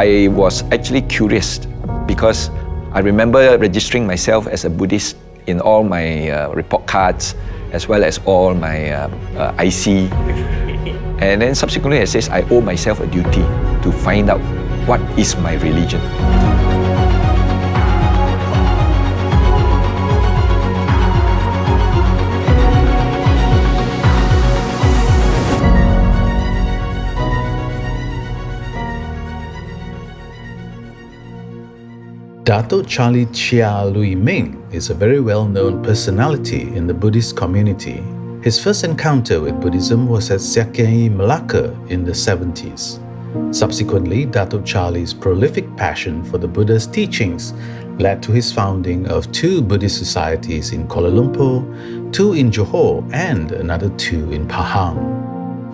I was actually curious because I remember registering myself as a Buddhist in all my report cards, as well as all my IC. And then subsequently I says I owe myself a duty to find out what is my religion. Datuk Charlie Chia Lui Ming is a very well-known personality in the Buddhist community. His first encounter with Buddhism was at Siakai, Malacca in the 70s. Subsequently, Datuk Charlie's prolific passion for the Buddha's teachings led to his founding of 2 Buddhist societies in Kuala Lumpur, 2 in Johor, and another 2 in Pahang.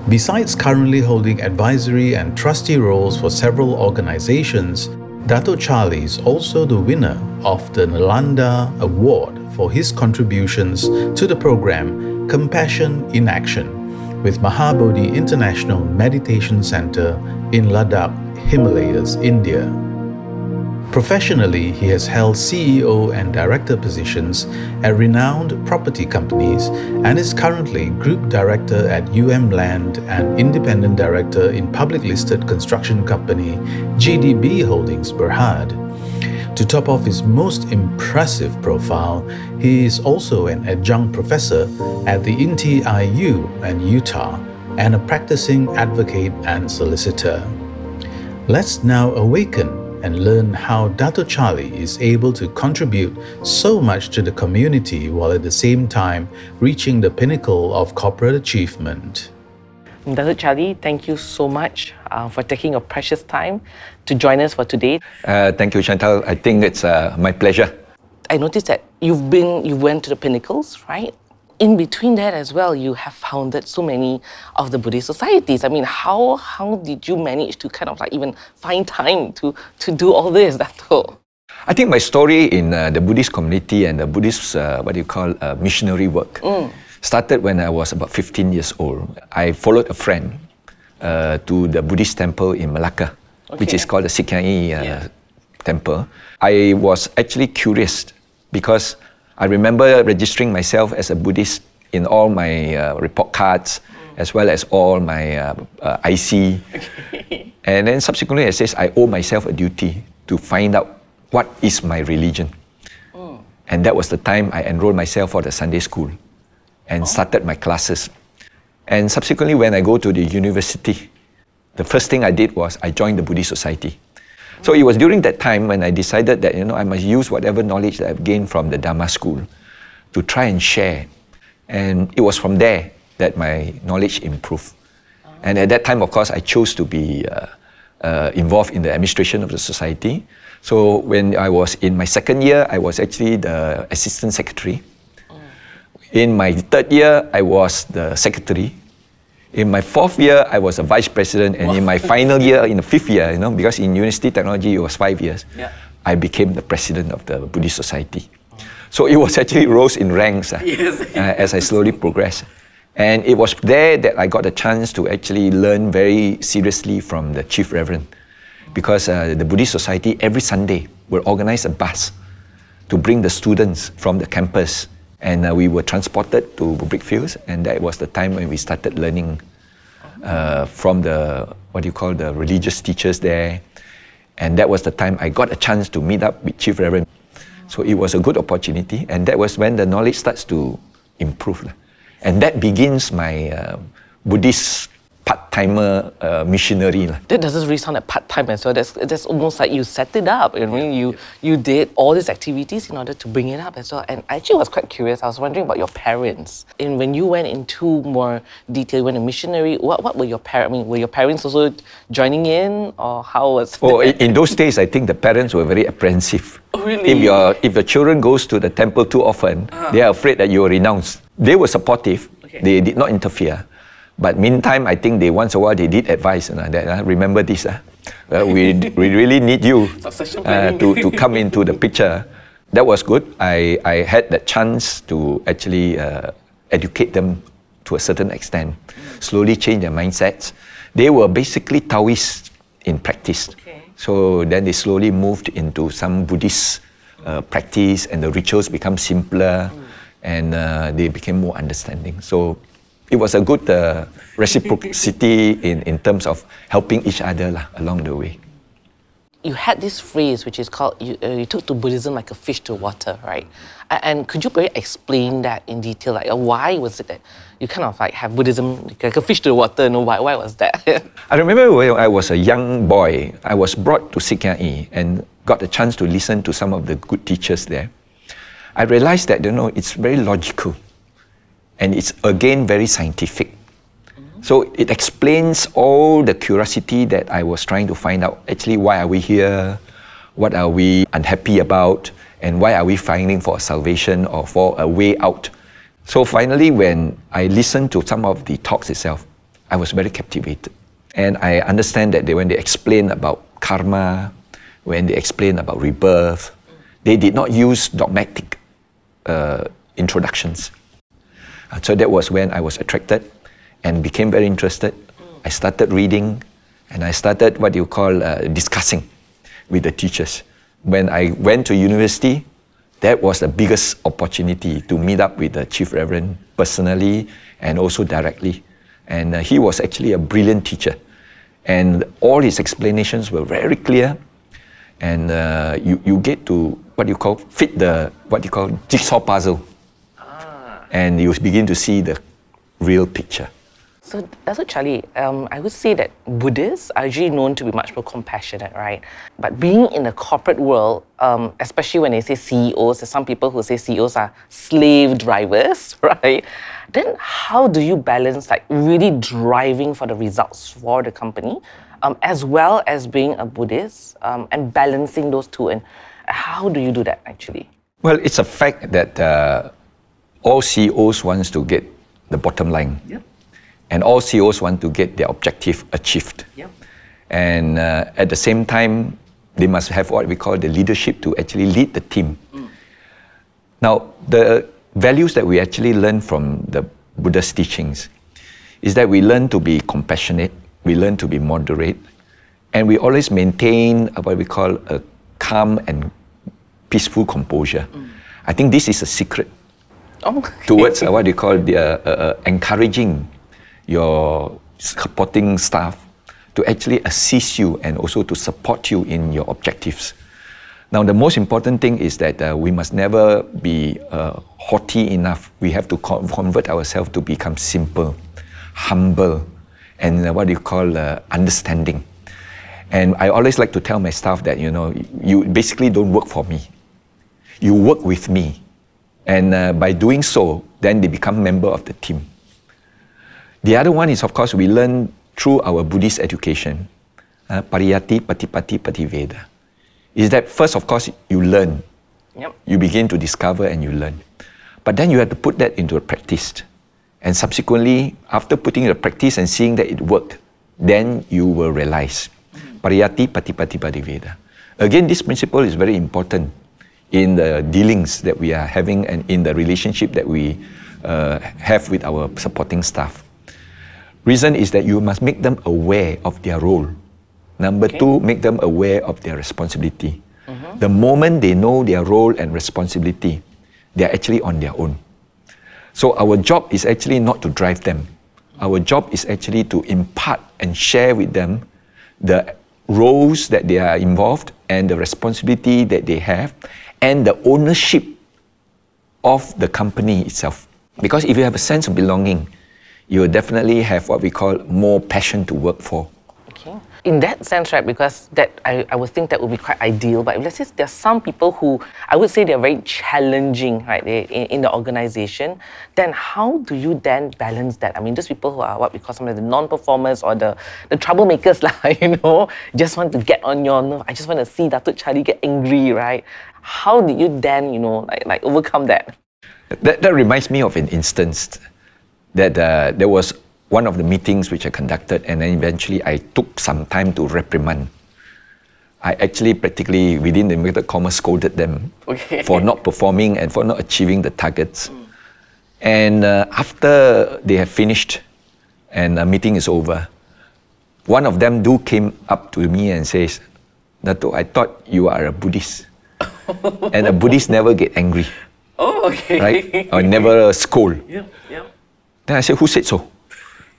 Besides currently holding advisory and trustee roles for several organizations, Datuk Charlie is also the winner of the Nalanda Award for his contributions to the program Compassion in Action with Mahabodhi International Meditation Center in Ladakh, Himalayas, India. Professionally, he has held CEO and director positions at renowned property companies and is currently Group Director at Land and Independent Director in public-listed construction company GDB Holdings Berhad. To top off his most impressive profile, he is also an adjunct professor at the INTI IU and Utah and a practicing advocate and solicitor. Let's now awaken and learn how Datuk Charlie is able to contribute so much to the community while at the same time reaching the pinnacle of corporate achievement. Datuk Charlie, thank you so much for taking your precious time to join us for today. Thank you, Chantal. I think it's my pleasure. I noticed that you went to the pinnacles, right? In between that as well, you have founded so many of the Buddhist societies. I mean, how did you manage to kind of like even find time to do all this, Datuk? I think my story in the Buddhist community and the Buddhist, missionary work started when I was about 15 years old. I followed a friend to the Buddhist temple in Malacca, which is called the Siakai temple. I was actually curious because I remember registering myself as a Buddhist in all my report cards, as well as all my IC. And then subsequently I says I owe myself a duty to find out what is my religion. And that was the time I enrolled myself for the Sunday school and started my classes. And subsequently when I go to the university, the first thing I did was I joined the Buddhist society. So it was during that time when I decided that I must use whatever knowledge that I've gained from the Dharma school to try and share. And it was from there that my knowledge improved. And at that time, of course, I chose to be involved in the administration of the society. So when I was in my second year, I was actually the assistant secretary. In my third year, I was the secretary. In my 4th year, I was a vice president, and in my final year, in the 5th year, because in university technology it was 5 years, I became the president of the Buddhist society. So it was actually rose in ranks as I slowly progressed. And it was there that I got a chance to actually learn very seriously from the chief reverend, because the Buddhist society every Sunday will organize a bus to bring the students from the campus. And we were transported to Brickfields, and that was the time when we started learning from the, the religious teachers there. And that was the time I got a chance to meet up with Chief Reverend. So it was a good opportunity, and that was when the knowledge starts to improve. And that begins my Buddhist part-timer missionary. That doesn't really sound like part-time as well. That's almost like you set it up. I mean, you did all these activities in order to bring it up as well. And I actually was quite curious. I was wondering about your parents. And when you went into more detail, when a missionary, what were your parents? I mean, were your parents also joining in, or how was it? Oh, in those days, I think the parents were very apprehensive. Oh, really? If your children goes to the temple too often, they are afraid that you will renounce. They were supportive. They did not interfere. But meantime, I think once in a while they did advise that remember this. We really need you to come into the picture. That was good. I had the chance to actually educate them to a certain extent, slowly change their mindsets. They were basically Taoists in practice. So then they slowly moved into some Buddhist practice, and the rituals become simpler, and they became more understanding. So it was a good reciprocity in terms of helping each other along the way. You had this phrase which is called, you took to Buddhism like a fish to water, right? And could you really explain that in detail? Like, why was it that you kind of like have Buddhism like a fish to water? Why was that? I remember when I was a young boy, I was brought to Sikya'i and got the chance to listen to some of the good teachers there. I realized that, it's very logical and it's again very scientific. So it explains all the curiosity that I was trying to find out. Actually, why are we here? What are we unhappy about? And why are we finding for a salvation or for a way out? So finally, when I listened to some of the talks itself, I was very captivated. And I understand that when they explain about karma, when they explain about rebirth, they did not use dogmatic introductions. So that was when I was attracted and became very interested. I started reading, and I started what you call discussing with the teachers. When I went to university, that was the biggest opportunity to meet up with the Chief Reverend personally and also directly. And he was actually a brilliant teacher. And all his explanations were very clear. And you get to fit the jigsaw puzzle. And you begin to see the real picture. So, Datuk Charlie, I would say that Buddhists are usually known to be much more compassionate, right? But being in the corporate world, especially when they say CEOs, there's some people who say CEOs are slave drivers, right? Then how do you balance like really driving for the results for the company, as well as being a Buddhist, and balancing those two? And how do you do that actually? Well, it's a fact that all CEOs want to get the bottom line. Yep. And all CEOs want to get their objective achieved. Yep. And at the same time, they must have what we call the leadership to actually lead the team. Now, the values that we actually learn from the Buddha's teachings is that we learn to be compassionate, we learn to be moderate, and we always maintain what we call a calm and peaceful composure. I think this is a secret towards what you call the encouraging your supporting staff to actually assist you and also to support you in your objectives. Now, the most important thing is that we must never be haughty enough. We have to convert ourselves to become simple, humble, and what you call understanding. And I always like to tell my staff that, you basically don't work for me. You work with me. And by doing so, then they become member of the team. The other one is, of course, we learn through our Buddhist education, pariyati, patipati, pativeda. Is that first, of course, you learn. Yep. You begin to discover and you learn. But then you have to put that into a practice. And subsequently, after putting it in practice and seeing that it worked, then you will realize. Pariyati, patipati, pativeda. Again, this principle is very important in the dealings that we are having and in the relationship that we have with our supporting staff. Reason is that you must make them aware of their role. Number two, make them aware of their responsibility. The moment they know their role and responsibility, they are actually on their own. So our job is actually not to drive them. Our job is actually to impart and share with them the roles that they are involved and the responsibility that they have and the ownership of the company itself. Because if you have a sense of belonging, you will definitely have what we call more passion to work for. Okay. In that sense, right, because that I would think that would be quite ideal, but let's say there are some people who, I would say they're very challenging, right, in the organization, then how do you then balance that? I mean, those people who are what we call some of the non-performers or the troublemakers, just want to get on your nerve. I just want to see Datuk Charlie get angry, right? How do you then, like overcome that? That reminds me of an instance that there was one of the meetings which I conducted, and then eventually I took some time to reprimand. I actually practically, within the inverted commas, scolded them for not performing and for not achieving the targets. And after they have finished and the meeting is over, one of them came up to me and says, Datuk, I thought you are a Buddhist. And a Buddhist never get angry. Oh, okay. Right? Or never scold. Yeah, yeah. Then I said, who said so?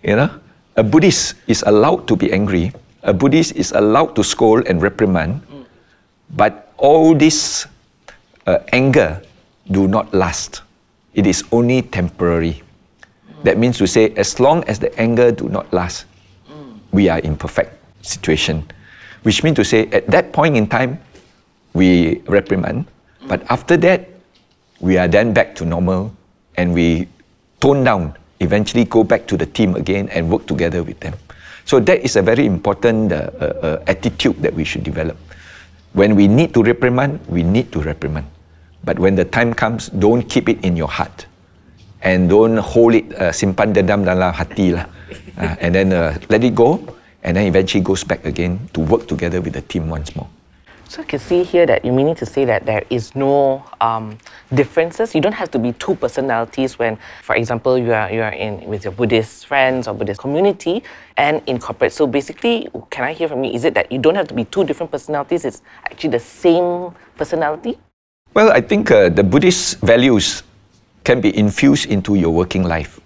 You know? A Buddhist is allowed to be angry. A Buddhist is allowed to scold and reprimand. But all this anger do not last. It is only temporary. That means to say, as long as the anger do not last, we are in perfect situation. Which means to say, at that point in time, we reprimand. But after that, we are then back to normal and we tone down, eventually go back to the team again and work together with them. So that is a very important attitude that we should develop. When we need to reprimand, we need to reprimand. But when the time comes, don't keep it in your heart. And don't hold it, simpan dendam dalam hati lah. And then let it go, and then eventually goes back again to work together with the team once more. So I can see here that you meaning to say that there is no differences. You don't have to be two personalities when, for example, you are in with your Buddhist friends or Buddhist community and in corporate. So basically, can I hear from you, is it that you don't have to be two different personalities, it's actually the same personality? Well, I think the Buddhist values can be infused into your working life.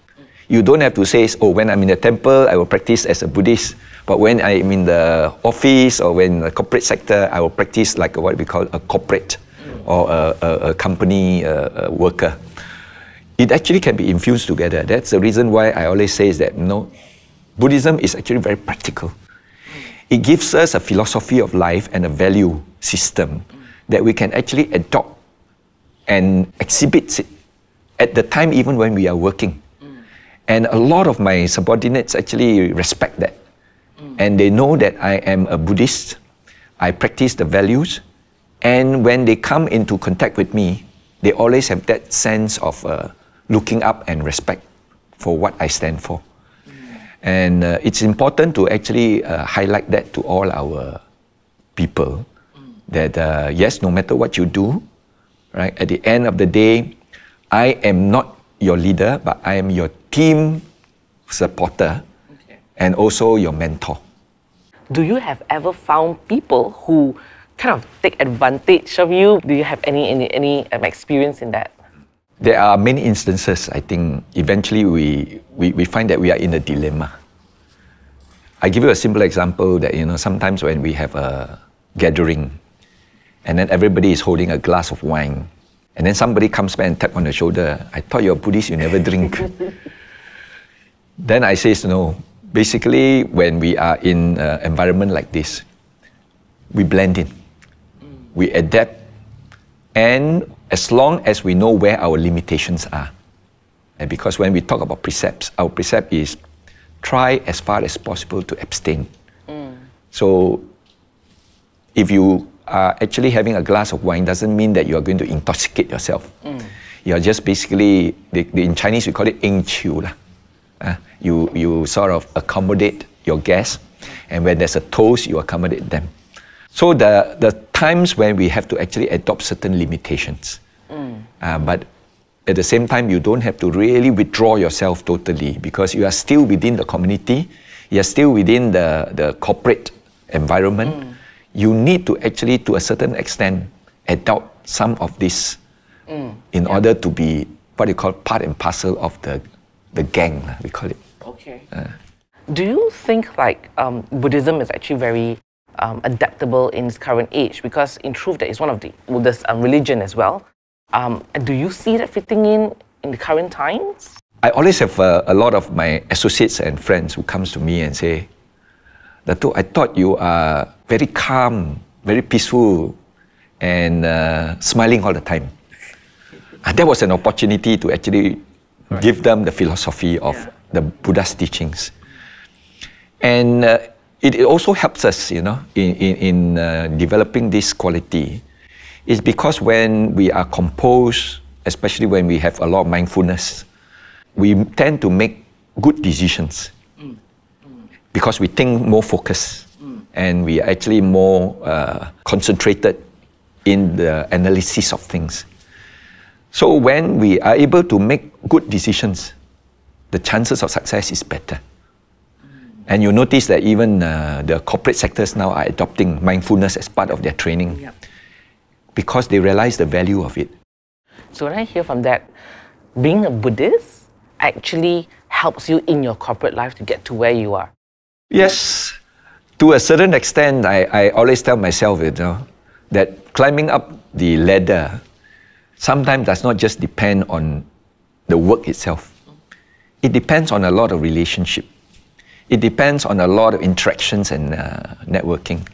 You don't have to say, oh, when I'm in the temple, I will practice as a Buddhist. But when I'm in the office or when the corporate sector, I will practice like what we call a corporate or a company worker. It actually can be infused together. That's the reason why I always say is that, Buddhism is actually very practical. It gives us a philosophy of life and a value system that we can actually adopt and exhibit it at the time even when we are working. And a lot of my subordinates actually respect that. And they know that I am a Buddhist, I practice the values, and when they come into contact with me, they always have that sense of looking up and respect for what I stand for. And it's important to actually highlight that to all our people, that yes, no matter what you do, right, at the end of the day, I am not your leader, but I am your team supporter and also your mentor. Do you have ever found people who kind of take advantage of you? Do you have any experience in that? There are many instances. I think eventually we find that we are in a dilemma. I give you a simple example that, sometimes when we have a gathering and then everybody is holding a glass of wine and then somebody comes by and tap on the shoulder, I thought you're a Buddhist, you never drink. Then I say, no, basically when we are in an environment like this, we blend in, we adapt, and as long as we know where our limitations are, and because when we talk about precepts, our precept is try as far as possible to abstain. So if you are actually having a glass of wine, doesn't mean that you are going to intoxicate yourself. You are just basically, in Chinese we call it 应求lah. You sort of accommodate your guests, and when there's a toast, you accommodate them. So the times when we have to actually adopt certain limitations, but at the same time, you don't have to really withdraw yourself totally because you are still within the community, you are still within the corporate environment. You need to actually, to a certain extent, adopt some of this in order to be what you call part and parcel of the gang, we call it. Okay. Do you think like Buddhism is actually very adaptable in its current age? Because in truth, that is one of the oldest religion as well. Do you see that fitting in the current times? I always have a lot of my associates and friends who comes to me and say, Datuk, I thought you are very calm, very peaceful, and smiling all the time. And that was an opportunity to actually give them the philosophy of the Buddha's teachings. And it also helps us, in developing this quality. It's because when we are composed, especially when we have a lot of mindfulness, we tend to make good decisions because we think more focused and we are actually more concentrated in the analysis of things. So when we are able to make good decisions, the chances of success is better. And you notice that even the corporate sectors now are adopting mindfulness as part of their training because they realize the value of it. So when I hear from that, being a Buddhist actually helps you in your corporate life to get to where you are. Yes, to a certain extent, I always tell myself that climbing up the ladder sometimes does not just depend on the work itself. It depends on a lot of relationship. It depends on a lot of interactions and networking.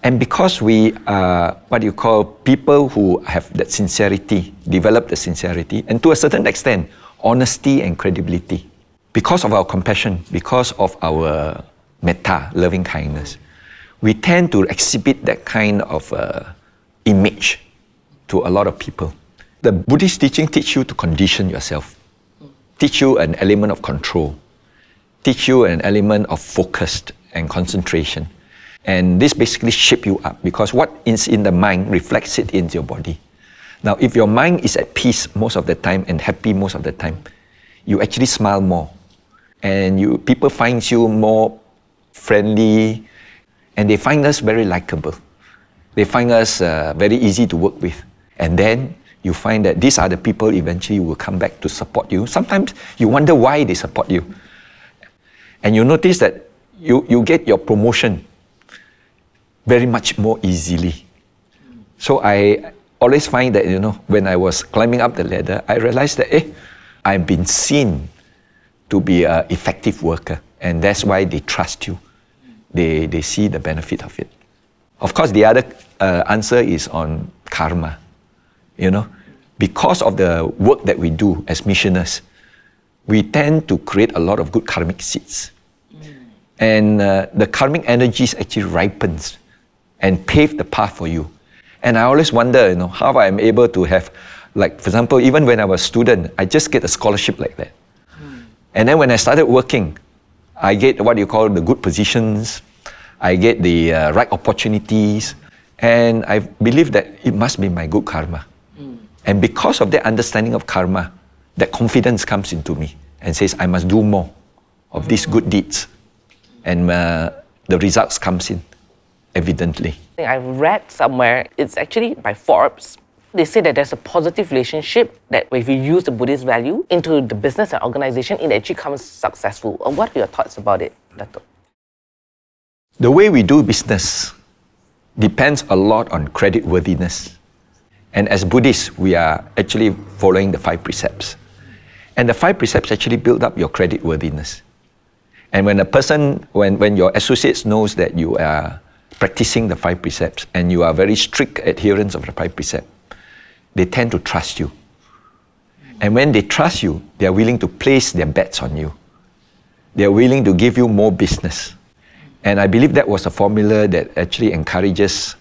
And because we are what you call people who have that sincerity, develop the sincerity, and to a certain extent, honesty and credibility, because of our compassion, because of our metta, loving kindness, we tend to exhibit that kind of image to a lot of people. The Buddhist teaching teach you to condition yourself, teach you an element of control, teach you an element of focus and concentration. And this basically shape you up because what is in the mind reflects it in your body. Now, if your mind is at peace most of the time and happy most of the time, you actually smile more. And people find you more friendly, and they find us very likable. They find us very easy to work with. And then you find that these are the people eventually will come back to support you. Sometimes you wonder why they support you. And you notice that you get your promotion very much more easily. So I always find that, when I was climbing up the ladder, I realized that, I've been seen to be an effective worker. And that's why they trust you. They see the benefit of it. Of course, the other answer is on karma. Because of the work that we do as missioners, we tend to create a lot of good karmic seeds. And the karmic energies actually ripens and pave the path for you. And I always wonder, how I'm able to have, like, for example, even when I was a student, I just get a scholarship like that. And then when I started working, I get what you call the good positions, I get the right opportunities, and I believe that it must be my good karma. And because of that understanding of karma, that confidence comes into me and says, I must do more of these good deeds. And the results comes in, evidently. I've read somewhere, it's actually by Forbes, they say that there's a positive relationship that if you use the Buddhist value into the business and organization, it actually becomes successful. What are your thoughts about it, Datuk? The way we do business depends a lot on creditworthiness. And as Buddhists, we are actually following the 5 precepts. And the 5 precepts actually build up your creditworthiness. And when a person, when your associates knows that you are practicing the 5 precepts and you are very strict adherents of the 5 precepts, they tend to trust you. And when they trust you, they are willing to place their bets on you. They are willing to give you more business. And I believe that was a formula that actually encourages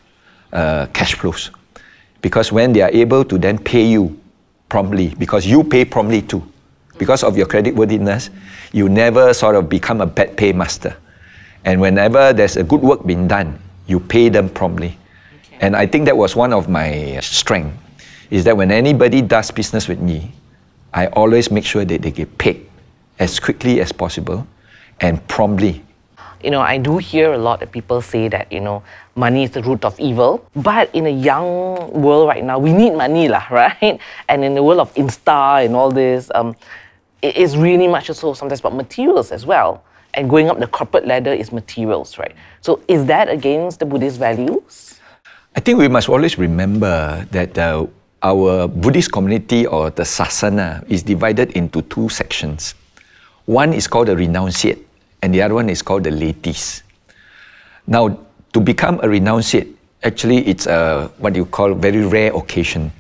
cash flows. Because when they are able to then pay you promptly, because you pay promptly too, because of your creditworthiness, you never sort of become a bad paymaster. And whenever there's a good work being done, you pay them promptly. Okay. And I think that was one of my strengths, is that when anybody does business with me, I always make sure that they get paid as quickly as possible and promptly. I do hear a lot of people say that, money is the root of evil. But in a young world right now, we need money, right? And in the world of Insta and all this, it is really much so sometimes about materials as well. And going up the corporate ladder is materials, right? So is that against the Buddhist values? I think we must always remember that our Buddhist community or the sasana is divided into 2 sections. One is called the renunciate, and the other one is called the laities. Now, to become a renunciate, actually it's what you call very rare occasion.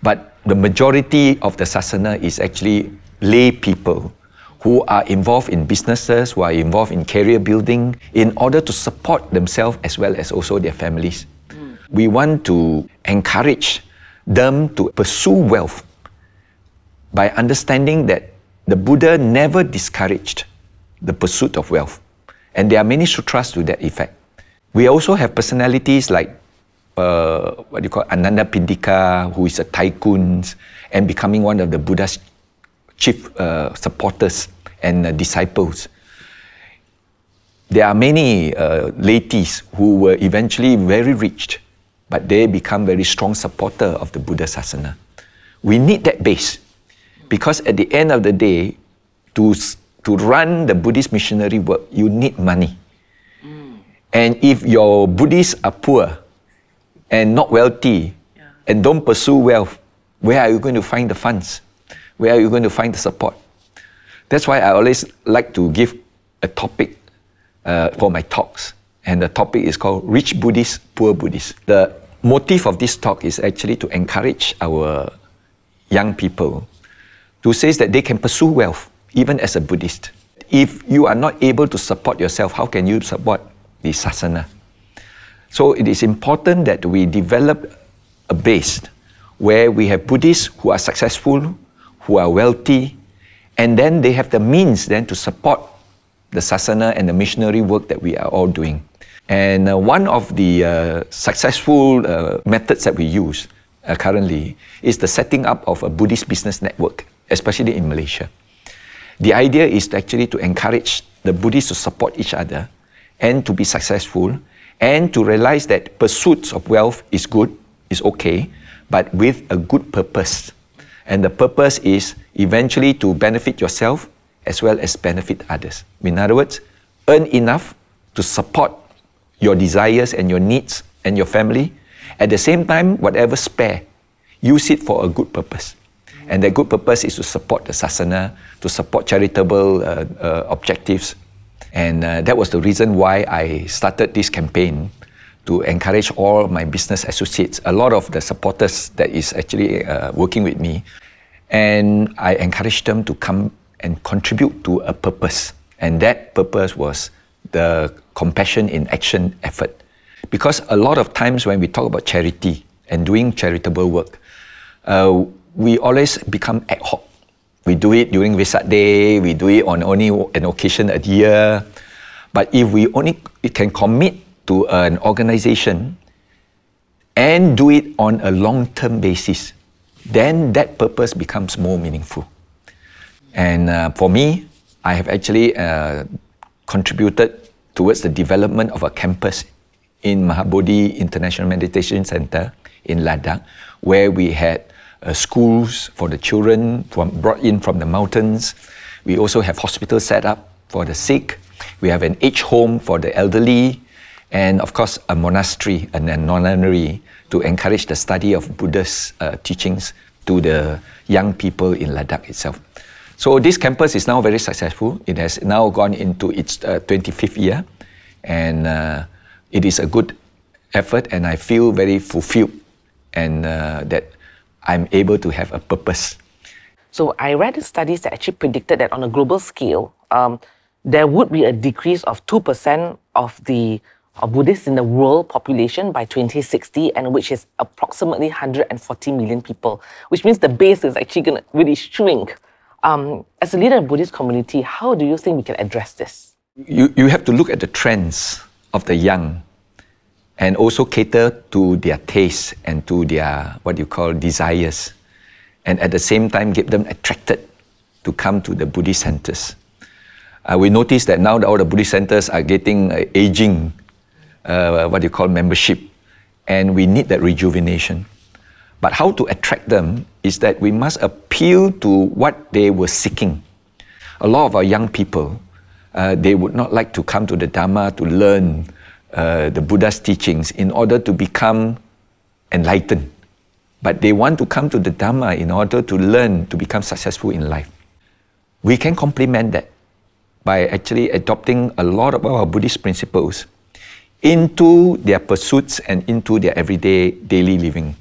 But the majority of the sasana is actually lay people who are involved in businesses, who are involved in career building, in order to support themselves as well as also their families. We want to encourage them to pursue wealth by understanding that the Buddha never discouraged the pursuit of wealth. And there are many sutras to that effect. We also have personalities like what you call Ananda Pindika, who is a tycoon and becoming one of the Buddha's chief supporters and disciples. there are many laities who were eventually very rich, but they become very strong supporter of the Buddha Sasana. We need that base, because at the end of the day, to run the Buddhist missionary work, you need money. And if your Buddhists are poor and not wealthy and don't pursue wealth, where are you going to find the funds? Where are you going to find the support? That's why I always like to give a topic for my talks. And the topic is called Rich Buddhists, Poor Buddhists. The motive of this talk is actually to encourage our young people to say that they can pursue wealth even as a Buddhist. If you are not able to support yourself, how can you support the Sasana? So it is important that we develop a base where we have Buddhists who are successful, who are wealthy, and then they have the means then to support the Sasana and the missionary work that we are all doing. And one of the successful methods that we use currently is the setting up of a Buddhist business network, especially in Malaysia. The idea is actually to encourage the Buddhists to support each other and to be successful, and to realize that pursuits of wealth is good, is okay, but with a good purpose. And the purpose is eventually to benefit yourself as well as benefit others. In other words, earn enough to support your desires and your needs and your family. At the same time, whatever spare, use it for a good purpose. And the good purpose is to support the Sasana, to support charitable objectives. And that was the reason why I started this campaign, to encourage all my business associates, a lot of the supporters that is actually working with me. And I encouraged them to come and contribute to a purpose. And that purpose was the compassion in action effort. Because a lot of times when we talk about charity and doing charitable work, we always become ad hoc. We do it during Vesak Day, we do it on only an occasion a year. But if we only can commit to an organization and do it on a long-term basis, then that purpose becomes more meaningful. And for me, I have actually contributed towards the development of a campus in Mahabodhi International Meditation Center in Ladakh, where we had schools for the children brought in from the mountains. We also have hospitals set up for the sick. We have an aged home for the elderly, and of course a monastery and a nunnery to encourage the study of Buddha's teachings to the young people in Ladakh itself. So this campus is now very successful. It has now gone into its 25th year, and it is a good effort, and I feel very fulfilled and that I'm able to have a purpose. So I read studies that actually predicted that on a global scale, there would be a decrease of 2% of the Buddhists in the world population by 2060, and which is approximately 140 million people, which means the base is actually going to really shrink. As a leader of the Buddhist community, how do you think we can address this? You have to look at the trends of the young and also cater to their tastes and to their, what you call, desires. And at the same time, get them attracted to come to the Buddhist centers. We notice that now all the Buddhist centers are getting aging, what you call, membership. And we need that rejuvenation. But how to attract them is that we must appeal to what they were seeking. A lot of our young people, they would not like to come to the Dhamma to learn the Buddha's teachings in order to become enlightened. But they want to come to the Dhamma in order to learn to become successful in life. We can complement that by actually adopting a lot of our Buddhist principles into their pursuits and into their everyday daily living.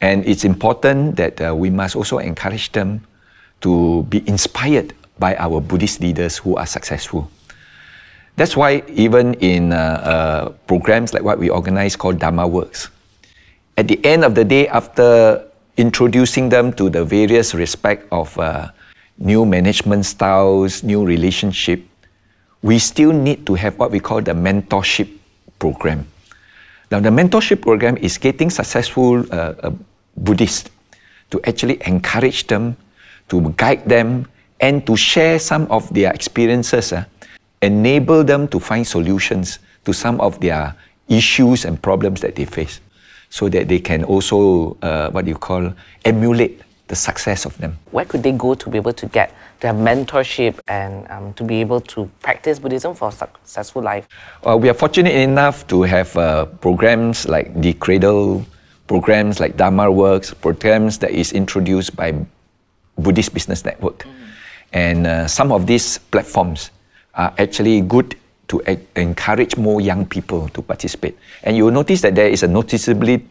And it's important that we must also encourage them to be inspired by our Buddhist leaders who are successful. That's why even in programs like what we organize called Dhamma Works, at the end of the day, after introducing them to the various respect of new management styles, new relationship, we still need to have what we call the mentorship program. Now, the mentorship program is getting successful Buddhists to actually encourage them, to guide them, and to share some of their experiences enable them to find solutions to some of their issues and problems that they face, so that they can also, emulate the success of them. Where could they go to be able to get their mentorship and to be able to practice Buddhism for a successful life? We are fortunate enough to have programs like the Cradle, programs like Dharma Works, programs that is introduced by Buddhist Business Network. And some of these platforms are actually good to encourage more young people to participate. And you will notice that there is a noticeably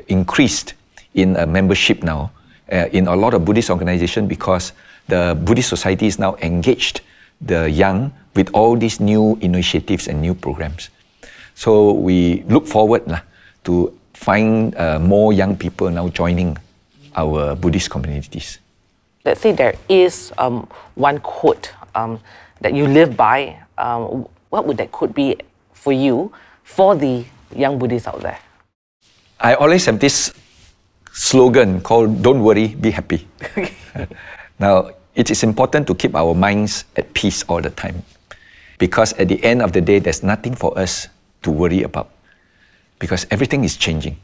increased in membership now in a lot of Buddhist organizations, because the Buddhist society is now engaged the young with all these new initiatives and new programs. So we look forward to find more young people now joining our Buddhist communities. Let's say there is one quote that you live by. What would that quote be for you, for the young Buddhists out there? I always have this slogan called, "Don't worry, be happy." Now, it is important to keep our minds at peace all the time, because at the end of the day, there's nothing for us to worry about, because everything is changing.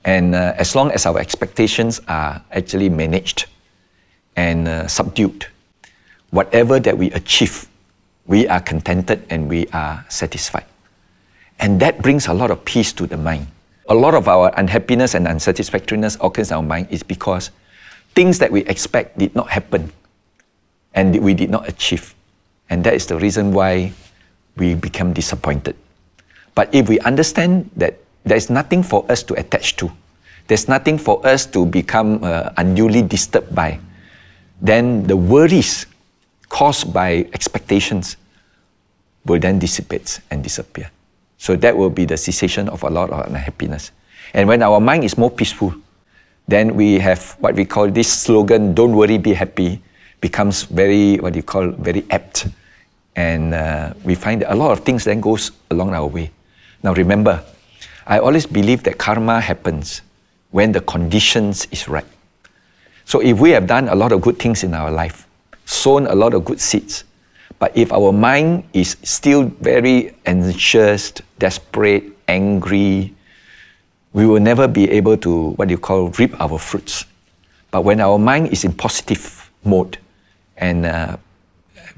And as long as our expectations are actually managed and subdued, whatever that we achieve, we are contented and we are satisfied. And that brings a lot of peace to the mind. A lot of our unhappiness and unsatisfactoriness occurs in our mind is because things that we expect did not happen and we did not achieve. And that is the reason why we become disappointed. But if we understand that there's nothing for us to attach to, there's nothing for us to become unduly disturbed by, then the worries caused by expectations will then dissipate and disappear. So that will be the cessation of a lot of unhappiness. And when our mind is more peaceful, then we have what we call this slogan, "Don't worry, be happy," becomes very, very apt. And we find that a lot of things then goes along our way. Now remember, I always believe that karma happens when the conditions is right. So if we have done a lot of good things in our life, sown a lot of good seeds, but if our mind is still very anxious, desperate, angry, we will never be able to, reap our fruits. But when our mind is in positive mode and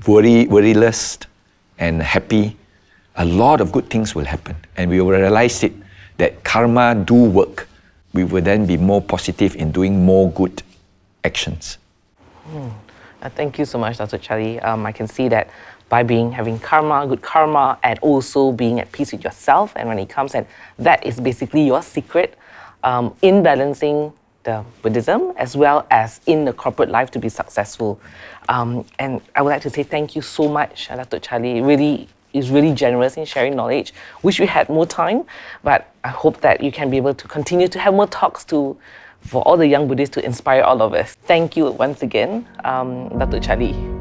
worryless and happy, a lot of good things will happen. And we will realize it, that karma do work. We will then be more positive in doing more good actions. Thank you so much, Datuk Charlie. I can see that by having karma, good karma, and also being at peace with yourself and when it comes, and that is basically your secret in balancing the Buddhism as well as in the corporate life to be successful. And I would like to say thank you so much, Datuk Charlie. Really is really generous in sharing knowledge. Wish we had more time, but I hope that you can be able to continue to have more talks for all the young Buddhists to inspire all of us. Thank you once again, Datuk Charlie.